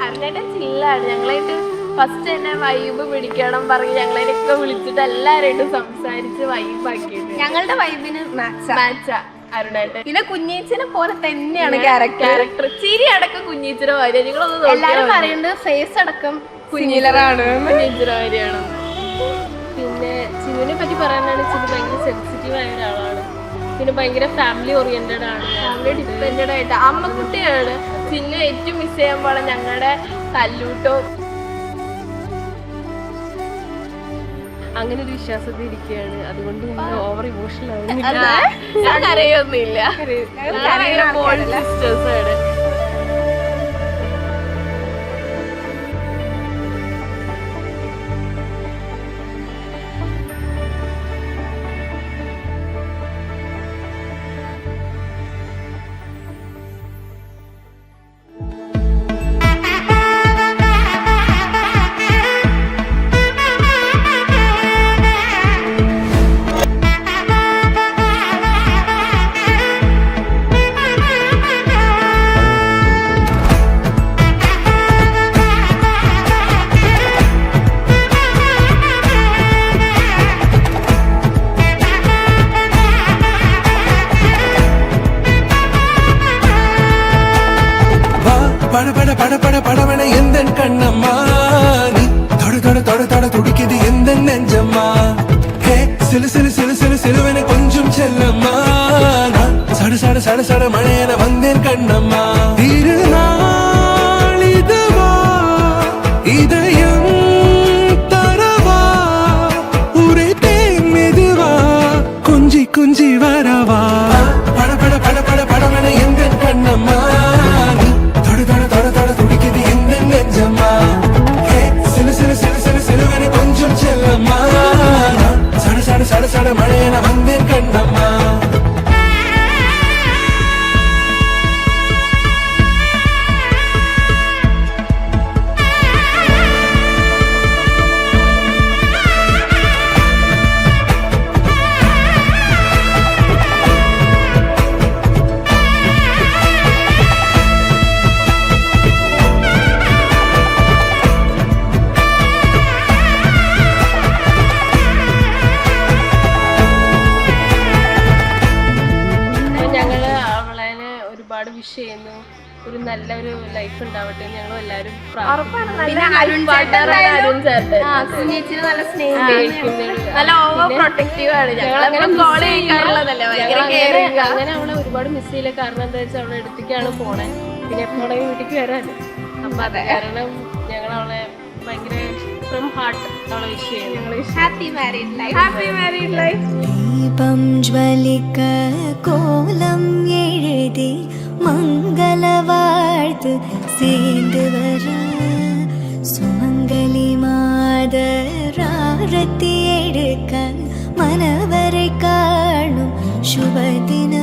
അരുണേട്ടൻ ചില്ലാണ്. ഞങ്ങളായിട്ട് first തന്നെ vibe പിടിക്കണം പറഞ്ഞ് ഞങ്ങളതിനൊക്കെ വിളിച്ചിട്ട് എല്ലാവരായിട്ടും സംസാരിച്ച് വൈബാക്കിയിട്ട് ഞങ്ങളുടെ വൈബിന് മാച്ചാ അരുണേട്ടൻ. പിന്നെ കുഞ്ഞീച്ചിനെ പോലെ തന്നെയാണ് ക്യാരക്ടർ. ചിരി അടക്കം കുഞ്ഞീച്ചിനെ വാര്യ. നിങ്ങളൊന്നും എല്ലാരും പറയുന്നത് ഫേസ് അടക്കം കുഞ്ഞീലറാണ്, കുഞ്ഞീച്ചിനെ വാര്യാണ്. പിന്നെ ചിന്നുവിനെ പറ്റി പറയാനാണ് ചിന്നു ഭയങ്കര സെൻസിറ്റീവ് ആയ ഒരാളാണ്. പിന്നെ ഭയങ്കര ഫാമിലി ഓറിയന്റഡ് ആണ്, ഫാമിലി ഡിപ്പെൻഡഡ് ആയിട്ട് അമ്മക്കുട്ടിയാണ്. ചിന്നു ഏറ്റവും മിസ് ചെയ്യാൻ പാടെ ഞങ്ങളുടെ തല്ലൂട്ടോ. അങ്ങനെ ഒരു വിശ്വാസത്തിൽ ഇരിക്കുകയാണ്. അതുകൊണ്ട് ഓവർ ഇമോഷണൽ ആവുന്നില്ല, അറിയൊന്നുമില്ല. സിസ്റ്റേഴ്സാണ്. படபட எந்த கண்ணம்மா நீ தொட தொட தொட தொட துடிக்குது எந்த நெஞ்சம்மா ஹே சிலு சிலு சிலு சிலு சிலுவன கொஞ்சம் செல்லம்மா நான் சட சட சட சட மழையன வந்தேன் கண்ணம்மா திருநாள் இதுவா இதயம் தரவா ஒரே தேன் மெதுவா கொஞ்சி கொஞ்சி வரவா படபட படபட படவன எந்த கண்ணம்மா சட சட மழையன வந்தேன் கண்ணம்மா. വിഷ് ചെയ്യുന്നു. ഒരു നല്ലൊരു ലൈഫ് ഉണ്ടാവട്ടെ എന്ന് ഞങ്ങൾ എല്ലാവരും നല്ല സ്നേഹിക്കുന്നു, നല്ല ഓവർ പ്രൊട്ടക്റ്റീവ് ആണ്. ഞങ്ങൾ അങ്ങനെ അവളെ ഒരുപാട് മിസ് ചെയ്യില്ല. കാരണം എന്താ വെച്ചാൽ അവളെ അടുത്തേക്കാണ് പോണേ. പിന്നെ എപ്പോഴെങ്കിലും വീട്ടിലേക്ക് വരാൻ. അപ്പൊ അത് കാരണം ഞങ്ങൾ അവളെ ഭയങ്കര ഫ്രം ഹാർട്ട് അവളെ വിഷ് ചെയ്യുന്നു. Happy married life, happy married life. ദീപം ജ്വലിക്ക കോലം എഴുതി മംഗളവാഴ്ത്ത് சேர்ந்து வர சுமங்கலி மாதராரத்தி எடுக்க மனவரை காணும் சுபதின